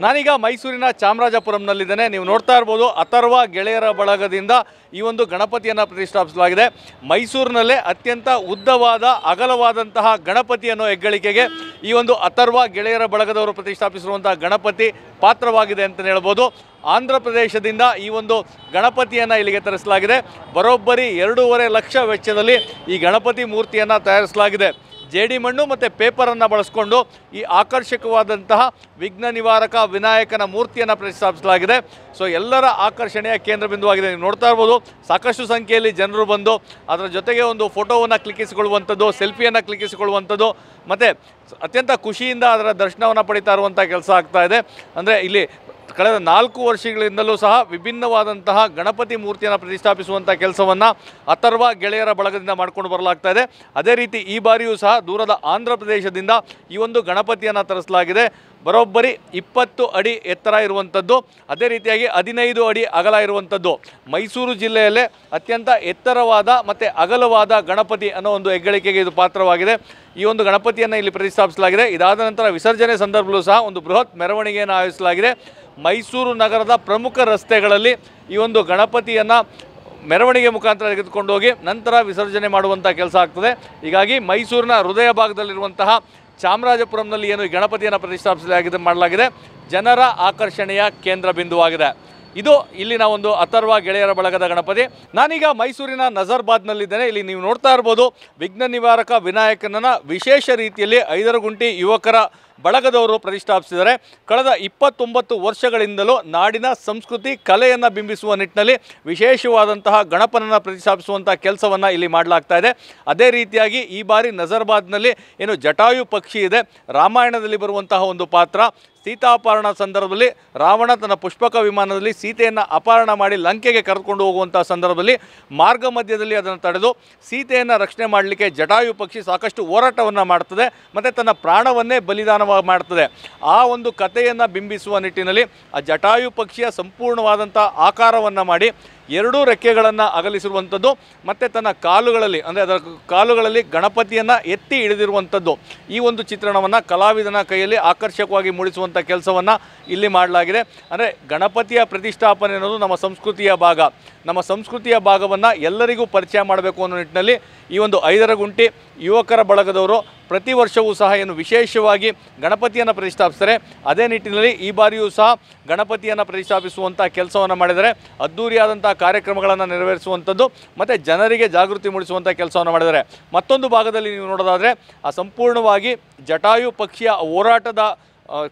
ನಾನೀಗ ಮೈಸೂರಿನ ಚಾಮರಾಜಪುರಂನಲ್ಲಿದ್ದೇನೆ. ನೀವು ನೋಡ್ತಾ ಇರ್ಬೋದು, ಅಥರ್ವ ಗೆಳೆಯರ ಬಳಗದಿಂದ ಈ ಒಂದು ಗಣಪತಿಯನ್ನು ಪ್ರತಿಷ್ಠಾಪಿಸಲಾಗಿದೆ. ಮೈಸೂರಿನಲ್ಲೇ ಅತ್ಯಂತ ಉದ್ದವಾದ ಅಗಲವಾದಂತಹ ಗಣಪತಿ ಅನ್ನೋ ಹೆಗ್ಗಳಿಕೆಗೆ ಈ ಒಂದು ಅಥರ್ವ ಗೆಳೆಯರ ಬಳಗದವರು ಪ್ರತಿಷ್ಠಾಪಿಸಿರುವಂತಹ ಗಣಪತಿ ಪಾತ್ರವಾಗಿದೆ ಅಂತಲೇ ಹೇಳ್ಬೋದು. ಆಂಧ್ರ ಪ್ರದೇಶದಿಂದ ಈ ಒಂದು ಗಣಪತಿಯನ್ನು ಇಲ್ಲಿಗೆ ತರಿಸಲಾಗಿದೆ. ಬರೋಬ್ಬರಿ 2.5 ಲಕ್ಷ ವೆಚ್ಚದಲ್ಲಿ ಈ ಗಣಪತಿ ಮೂರ್ತಿಯನ್ನು ತಯಾರಿಸಲಾಗಿದೆ. ಜೇಡಿ ಮಣ್ಣು ಮತ್ತು ಪೇಪರನ್ನು ಬಳಸಿಕೊಂಡು ಈ ಆಕರ್ಷಕವಾದಂತಹ ವಿಘ್ನ ನಿವಾರಕ ವಿನಾಯಕನ ಮೂರ್ತಿಯನ್ನು ಪ್ರತಿಷ್ಠಾಪಿಸಲಾಗಿದೆ. ಸೊ ಎಲ್ಲರ ಆಕರ್ಷಣೆಯ ಕೇಂದ್ರ ಬಿಂದುವಾಗಿದೆ. ನೀವು ನೋಡ್ತಾ ಇರ್ಬೋದು, ಸಾಕಷ್ಟು ಸಂಖ್ಯೆಯಲ್ಲಿ ಜನರು ಬಂದು ಅದರ ಜೊತೆಗೆ ಒಂದು ಫೋಟೋವನ್ನು ಕ್ಲಿಕ್ಕಿಸಿಕೊಳ್ಳುವಂಥದ್ದು, ಸೆಲ್ಫಿಯನ್ನು ಕ್ಲಿಕ್ಕಿಸಿಕೊಳ್ಳುವಂಥದ್ದು ಮತ್ತು ಅತ್ಯಂತ ಖುಷಿಯಿಂದ ಅದರ ದರ್ಶನವನ್ನು ಪಡಿತಾ ಇರುವಂಥ ಕೆಲಸ ಆಗ್ತಾ ಇದೆ. ಅಂದರೆ ಇಲ್ಲಿ ಕಳೆದ 4 ವರ್ಷಗಳಿಂದಲೂ ಸಹ ವಿಭಿನ್ನವಾದಂತಹ ಗಣಪತಿ ಮೂರ್ತಿಯನ್ನು ಪ್ರತಿಷ್ಠಾಪಿಸುವಂಥ ಕೆಲಸವನ್ನು ಅಥರ್ವ ಗೆಳೆಯರ ಬಳಗದಿಂದ ಮಾಡಿಕೊಂಡು ಬರಲಾಗ್ತಾ ಇದೆ. ಅದೇ ರೀತಿ ಈ ಬಾರಿಯೂ ಸಹ ದೂರದ ಆಂಧ್ರ ಪ್ರದೇಶದಿಂದ ಈ ಒಂದು ಗಣಪತಿಯನ್ನು ತರಿಸಲಾಗಿದೆ. ಬರೋಬ್ಬರಿ 20 ಅಡಿ ಎತ್ತರ ಇರುವಂಥದ್ದು, ಅದೇ ರೀತಿಯಾಗಿ 15 ಅಡಿ ಅಗಲ ಇರುವಂಥದ್ದು. ಮೈಸೂರು ಜಿಲ್ಲೆಯಲ್ಲೇ ಅತ್ಯಂತ ಎತ್ತರವಾದ ಮತ್ತು ಅಗಲವಾದ ಗಣಪತಿ ಅನ್ನೋ ಒಂದು ಹೆಗ್ಗಳಿಕೆಗೆ ಇದು ಪಾತ್ರವಾಗಿದೆ. ಈ ಒಂದು ಗಣಪತಿಯನ್ನು ಇಲ್ಲಿ ಪ್ರತಿಷ್ಠಾಪಿಸಲಾಗಿದೆ. ಇದಾದ ನಂತರ ವಿಸರ್ಜನೆ ಸಂದರ್ಭದಲ್ಲೂ ಸಹ ಒಂದು ಬೃಹತ್ ಮೆರವಣಿಗೆಯನ್ನು ಆಯೋಜಿಸಲಾಗಿದೆ. ಮೈಸೂರು ನಗರದ ಪ್ರಮುಖ ರಸ್ತೆಗಳಲ್ಲಿ ಈ ಒಂದು ಗಣಪತಿಯನ್ನು ಮೆರವಣಿಗೆ ಮುಖಾಂತರ ತೆಗೆದುಕೊಂಡು ಹೋಗಿ ನಂತರ ವಿಸರ್ಜನೆ ಮಾಡುವಂಥ ಕೆಲಸ ಆಗ್ತದೆ. ಹೀಗಾಗಿ ಮೈಸೂರಿನ ಹೃದಯ ಭಾಗದಲ್ಲಿರುವಂತಹ ಚಾಮರಾಜಪುರಂನಲ್ಲಿ ಏನು ಈ ಗಣಪತಿಯನ್ನು ಮಾಡಲಾಗಿದೆ ಜನರ ಆಕರ್ಷಣೆಯ ಕೇಂದ್ರ ಬಿಂದುವಾಗಿದೆ. ಇದು ಇಲ್ಲಿನ ಒಂದು ಅಥರ್ವ ಗೆಳೆಯರ ಬಳಗದ ಗಣಪತಿ. ನಾನೀಗ ಮೈಸೂರಿನ ನಜರ್ಬಾದ್ನಲ್ಲಿದ್ದೇನೆ. ಇಲ್ಲಿ ನೀವು ನೋಡ್ತಾ ಇರ್ಬೋದು, ವಿಘ್ನ ನಿವಾರಕ ವಿನಾಯಕನನ್ನು ವಿಶೇಷ ರೀತಿಯಲ್ಲಿ ಐದರಗುಂಟಿ ಯುವಕರ ಬಳಗದವರು ಪ್ರತಿಷ್ಠಾಪಿಸಿದ್ದಾರೆ. ಕಳೆದ 29 ವರ್ಷಗಳಿಂದಲೂ ನಾಡಿನ ಸಂಸ್ಕೃತಿ ಕಲೆಯನ್ನು ಬಿಂಬಿಸುವ ನಿಟ್ಟಿನಲ್ಲಿ ವಿಶೇಷವಾದಂತಹ ಗಣಪನನ್ನು ಪ್ರತಿಷ್ಠಾಪಿಸುವಂಥ ಕೆಲಸವನ್ನು ಇಲ್ಲಿ ಮಾಡಲಾಗ್ತಾ ಇದೆ. ಅದೇ ರೀತಿಯಾಗಿ ಈ ಬಾರಿ ನಜರ್ಬಾದ್ನಲ್ಲಿ ಏನು ಜಟಾಯು ಪಕ್ಷಿ ಇದೆ, ರಾಮಾಯಣದಲ್ಲಿ ಬರುವಂತಹ ಒಂದು ಪಾತ್ರ. ಸೀತಾಪಹರಣ ಸಂದರ್ಭದಲ್ಲಿ ರಾವಣ ತನ್ನ ಪುಷ್ಪಕ ವಿಮಾನದಲ್ಲಿ ಸೀತೆಯನ್ನು ಅಪಹರಣ ಮಾಡಿ ಲಂಕೆಗೆ ಕರೆದುಕೊಂಡು ಹೋಗುವಂಥ ಸಂದರ್ಭದಲ್ಲಿ ಮಾರ್ಗ ಮಧ್ಯದಲ್ಲಿ ಅದನ್ನು ತಡೆದು ಸೀತೆಯನ್ನು ರಕ್ಷಣೆ ಮಾಡಲಿಕ್ಕೆ ಜಟಾಯು ಪಕ್ಷಿ ಸಾಕಷ್ಟು ಹೋರಾಟವನ್ನು ಮಾಡ್ತದೆ ಮತ್ತು ತನ್ನ ಪ್ರಾಣವನ್ನೇ ಬಲಿದಾನವಾಗಿ ಮಾಡ್ತದೆ. ಆ ಒಂದು ಕಥೆಯನ್ನು ಬಿಂಬಿಸುವ ನಿಟ್ಟಿನಲ್ಲಿ ಆ ಜಟಾಯು ಪಕ್ಷಿಯ ಸಂಪೂರ್ಣವಾದಂಥ ಆಕಾರವನ್ನು ಮಾಡಿ 2 ರೆಕ್ಕೆಗಳನ್ನು ಅಗಲಿಸಿರುವಂಥದ್ದು ಮತ್ತು ತನ್ನ ಕಾಲುಗಳಲ್ಲಿ ಅಂದರೆ ಅದರ ಕಾಲುಗಳಲ್ಲಿ ಗಣಪತಿಯನ್ನು ಎತ್ತಿ ಹಿಡಿದಿರುವಂಥದ್ದು. ಈ ಒಂದು ಚಿತ್ರಣವನ್ನು ಕಲಾವಿದನ ಕೈಯಲ್ಲಿ ಆಕರ್ಷಕವಾಗಿ ಮೂಡಿಸುವಂಥ ಕೆಲಸವನ್ನು ಇಲ್ಲಿ ಮಾಡಲಾಗಿದೆ. ಅಂದರೆ ಗಣಪತಿಯ ಪ್ರತಿಷ್ಠಾಪನೆ ಅನ್ನೋದು ನಮ್ಮ ಸಂಸ್ಕೃತಿಯ ಭಾಗ. ನಮ್ಮ ಸಂಸ್ಕೃತಿಯ ಭಾಗವನ್ನು ಎಲ್ಲರಿಗೂ ಪರಿಚಯ ಮಾಡಬೇಕು ಅನ್ನೋ ನಿಟ್ಟಿನಲ್ಲಿ ಈ ಒಂದು ಐದರಗುಂಟಿ ಯುವಕರ ಬಳಗದವರು ಪ್ರತಿ ವರ್ಷವೂ ಸಹ ಏನು ವಿಶೇಷವಾಗಿ ಗಣಪತಿಯನ್ನು ಪ್ರತಿಷ್ಠಾಪಿಸ್ತಾರೆ. ಅದೇ ನಿಟ್ಟಿನಲ್ಲಿ ಈ ಬಾರಿಯೂ ಸಹ ಗಣಪತಿಯನ್ನು ಪ್ರತಿಷ್ಠಾಪಿಸುವಂಥ ಕೆಲಸವನ್ನು ಮಾಡಿದರೆ ಅದ್ಧೂರಿಯಾದಂಥ ಕಾರ್ಯಕ್ರಮಗಳನ್ನು ನೆರವೇರಿಸುವಂಥದ್ದು ಮತ್ತು ಜನರಿಗೆ ಜಾಗೃತಿ ಮೂಡಿಸುವಂಥ ಕೆಲಸವನ್ನು ಮಾಡಿದ್ದಾರೆ. ಮತ್ತೊಂದು ಭಾಗದಲ್ಲಿ ನೀವು ನೋಡೋದಾದರೆ ಆ ಸಂಪೂರ್ಣವಾಗಿ ಜಟಾಯು ಪಕ್ಷಿಯ ಹೋರಾಟದ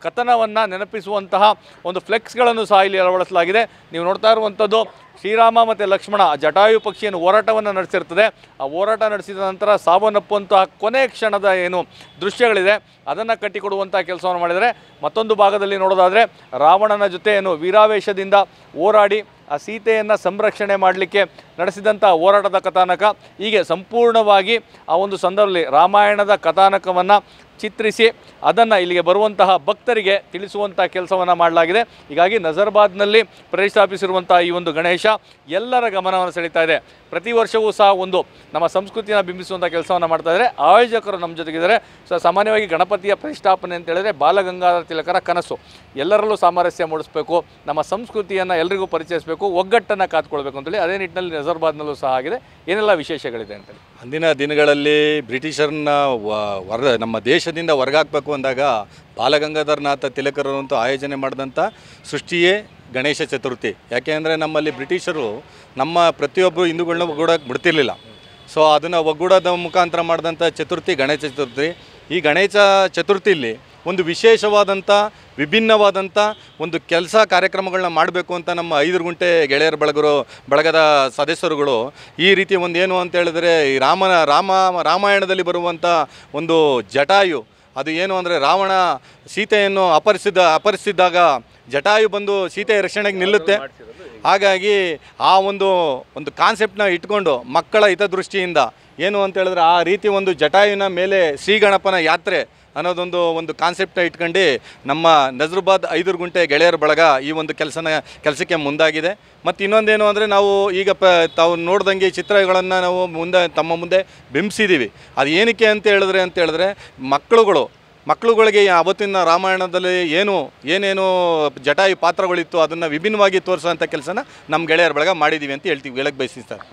ಕಥನವನ್ನು ನೆನಪಿಸುವಂತಹ ಒಂದು ಫ್ಲೆಕ್ಸ್ಗಳನ್ನು ಸಹ ಇಲ್ಲಿ ಅಳವಡಿಸಲಾಗಿದೆ. ನೀವು ನೋಡ್ತಾ ಇರುವಂಥದ್ದು ಶ್ರೀರಾಮ ಮತ್ತು ಲಕ್ಷ್ಮಣ ಜಟಾಯು ಪಕ್ಷಿಯನ್ನು ಹೋರಾಟವನ್ನು ನಡೆಸಿರ್ತದೆ. ಆ ಹೋರಾಟ ನಡೆಸಿದ ನಂತರ ಸಾವನ್ನಪ್ಪುವಂತಹ ಕೊನೆ ಕ್ಷಣದ ಏನು ದೃಶ್ಯಗಳಿದೆ ಅದನ್ನು ಕಟ್ಟಿಕೊಡುವಂಥ ಕೆಲಸವನ್ನು ಮಾಡಿದರೆ, ಮತ್ತೊಂದು ಭಾಗದಲ್ಲಿ ನೋಡೋದಾದರೆ ರಾವಣನ ಜೊತೆ ಏನು ವೀರಾವೇಶದಿಂದ ಹೋರಾಡಿ ಆ ಸೀತೆಯನ್ನು ಸಂರಕ್ಷಣೆ ಮಾಡಲಿಕ್ಕೆ ನಡೆಸಿದಂಥ ಹೋರಾಟದ ಕಥಾನಕ. ಹೀಗೆ ಸಂಪೂರ್ಣವಾಗಿ ಆ ಒಂದು ಸಂದರ್ಭದಲ್ಲಿ ರಾಮಾಯಣದ ಕಥಾನಕವನ್ನು ಚಿತ್ರಿಸಿ ಅದನ್ನು ಇಲ್ಲಿಗೆ ಬರುವಂತಹ ಭಕ್ತರಿಗೆ ತಿಳಿಸುವಂಥ ಕೆಲಸವನ್ನು ಮಾಡಲಾಗಿದೆ. ಹೀಗಾಗಿ ನಜರ್ಬಾದ್ನಲ್ಲಿ ಪ್ರತಿಷ್ಠಾಪಿಸಿರುವಂಥ ಈ ಒಂದು ಗಣೇಶ ಎಲ್ಲರ ಗಮನವನ್ನು ಸೆಳೀತಾ ಇದೆ. ಪ್ರತಿ ವರ್ಷವೂ ಸಹ ಒಂದು ನಮ್ಮ ಸಂಸ್ಕೃತಿಯನ್ನು ಬಿಂಬಿಸುವಂಥ ಕೆಲಸವನ್ನು ಮಾಡ್ತಾ ಇದ್ದಾರೆ. ಆಯೋಜಕರು ನಮ್ಮ ಜೊತೆಗಿದ್ದಾರೆ. ಸಾಮಾನ್ಯವಾಗಿ ಗಣಪತಿಯ ಪ್ರತಿಷ್ಠಾಪನೆ ಅಂತ ಹೇಳಿದರೆ ಬಾಲಗಂಗಾಧರ ತಿಲಕರ ಕನಸು. ಎಲ್ಲರಲ್ಲೂ ಸಾಮರಸ್ಯ ಮೂಡಿಸಬೇಕು, ನಮ್ಮ ಸಂಸ್ಕೃತಿಯನ್ನು ಎಲ್ಲರಿಗೂ ಪರಿಚಯಿಸಬೇಕು, ಒಗ್ಗಟ್ಟನ್ನು ಕಾತ್ಕೊಳ್ಬೇಕು ಅಂತೇಳಿ ಅದೇ ನಿಟ್ಟಿನಲ್ಲಿ ನಜರ್ಬಾದ್ನಲ್ಲೂ ಸಹ ಆಗಿದೆ. ಏನೆಲ್ಲ ವಿಶೇಷಗಳಿದೆ ಅಂತೇಳಿ ಅಂದಿನ ದಿನಗಳಲ್ಲಿ ಬ್ರಿಟಿಷರನ್ನ ನಮ್ಮ ದೇಶದಿಂದ ಹೊರಗಾಕಬೇಕು ಅಂದಾಗ ಬಾಲಗಂಗಾಧರನಾಥ ತಿಲಕರಂತೂ ಆಯೋಜನೆ ಮಾಡಿದಂಥ ಸೃಷ್ಟಿಯೇ ಗಣೇಶ ಚತುರ್ಥಿ. ಯಾಕೆ ಅಂದರೆ ನಮ್ಮಲ್ಲಿ ಬ್ರಿಟಿಷರು ನಮ್ಮ ಪ್ರತಿಯೊಬ್ಬರು ಹಿಂದೂಗಳನ್ನ ಒಗ್ಗೂಡಕ್ಕೆ ಬಿಡ್ತಿರ್ಲಿಲ್ಲ. ಸೊ ಅದನ್ನು ಒಗ್ಗೂಡೋದ ಮುಖಾಂತರ ಮಾಡಿದಂಥ ಚತುರ್ಥಿ ಗಣೇಶ ಚತುರ್ಥಿ. ಈ ಗಣೇಶ ಚತುರ್ಥಿಯಲ್ಲಿ ಒಂದು ವಿಶೇಷವಾದಂಥ ವಿಭಿನ್ನವಾದಂಥ ಒಂದು ಕೆಲಸ ಕಾರ್ಯಕ್ರಮಗಳನ್ನ ಮಾಡಬೇಕು ಅಂತ ನಮ್ಮ ಐದರಗುಂಟೆ ಗೆಳೆಯರ ಬಳಗದ ಸದಸ್ಯರುಗಳು ಈ ರೀತಿ ಒಂದು ಏನು ಅಂತ ಹೇಳಿದ್ರೆ ಈ ರಾಮಾಯಣದಲ್ಲಿ ಬರುವಂಥ ಒಂದು ಜಟಾಯು, ಅದು ಏನು ಅಂದರೆ ರಾವಣ ಸೀತೆಯನ್ನು ಅಪಹರಿಸಿದ್ದಾಗ ಜಟಾಯು ಬಂದು ಸೀತೆಯ ರಕ್ಷಣೆಗೆ ನಿಲ್ಲುತ್ತೆ. ಹಾಗಾಗಿ ಆ ಒಂದು ಕಾನ್ಸೆಪ್ಟನ್ನ ಇಟ್ಕೊಂಡು ಮಕ್ಕಳ ಹಿತದೃಷ್ಟಿಯಿಂದ ಏನು ಅಂತ ಹೇಳಿದ್ರೆ ಆ ರೀತಿ ಒಂದು ಜಟಾಯುವಿನ ಮೇಲೆ ಶ್ರೀಗಣಪನ ಯಾತ್ರೆ ಅನ್ನೋದೊಂದು ಕಾನ್ಸೆಪ್ಟನ್ನ ಇಟ್ಕೊಂಡು ನಮ್ಮ ನಜರ್ಬಾದ್ ಐದರಗುಂಟೆ ಗೆಳೆಯರ ಬಳಗ ಈ ಒಂದು ಕೆಲಸಕ್ಕೆ ಮುಂದಾಗಿದೆ. ಮತ್ತು ಇನ್ನೊಂದೇನು ಅಂದರೆ ನಾವು ಈಗ ತಾವು ನೋಡ್ದಂಗೆ ಚಿತ್ರಗಳನ್ನು ನಾವು ತಮ್ಮ ಮುಂದೆ ಬಿಂಬಿಸಿದ್ದೀವಿ. ಅದು ಏನಕ್ಕೆ ಅಂತ ಹೇಳಿದ್ರೆ ಮಕ್ಕಳುಗಳು ಮಕ್ಕಳುಗಳಿಗೆ ಅವತ್ತಿನ ರಾಮಾಯಣದಲ್ಲಿ ಏನೇನು ಜಟಾಯು ಪಾತ್ರಗಳಿತ್ತು ಅದನ್ನು ವಿಭಿನ್ನವಾಗಿ ತೋರಿಸೋಂಥ ಕೆಲಸನ ನಮ್ಮ ಗೆಳೆಯರ ಬಳಗ ಮಾಡಿದ್ದೀವಿ ಅಂತ ಹೇಳಕ್ಕೆ ಬಯಸ್ತೀನಿ ಸರ್.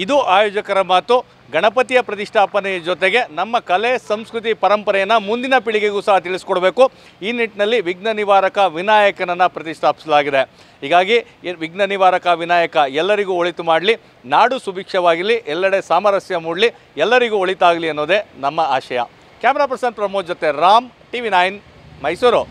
ಇದು ಆಯೋಜಕರ ಮಾತು. ಗಣಪತಿಯ ಪ್ರತಿಷ್ಠಾಪನೆಯ ಜೊತೆಗೆ ನಮ್ಮ ಕಲೆ ಸಂಸ್ಕೃತಿ ಪರಂಪರೆಯನ್ನು ಮುಂದಿನ ಪೀಳಿಗೆಗೂ ಸಹ ತಿಳಿಸ್ಕೊಡ್ಬೇಕು. ಈ ನಿಟ್ಟಿನಲ್ಲಿ ವಿಘ್ನ ನಿವಾರಕ ವಿನಾಯಕನನ್ನು ಪ್ರತಿಷ್ಠಾಪಿಸಲಾಗಿದೆ. ಹೀಗಾಗಿ ವಿಘ್ನ ನಿವಾರಕ ವಿನಾಯಕ ಎಲ್ಲರಿಗೂ ಒಳಿತು ಮಾಡಲಿ, ನಾಡು ಸುಭಿಕ್ಷವಾಗಿರಲಿ, ಎಲ್ಲೆಡೆ ಸಾಮರಸ್ಯ ಮೂಡಲಿ, ಎಲ್ಲರಿಗೂ ಒಳಿತಾಗಲಿ ಅನ್ನೋದೇ ನಮ್ಮ ಆಶಯ. ಕ್ಯಾಮ್ರಾ ಪರ್ಸನ್ ಪ್ರಮೋದ್ ಜೊತೆ ರಾಮ್, TV9 ಮೈಸೂರು.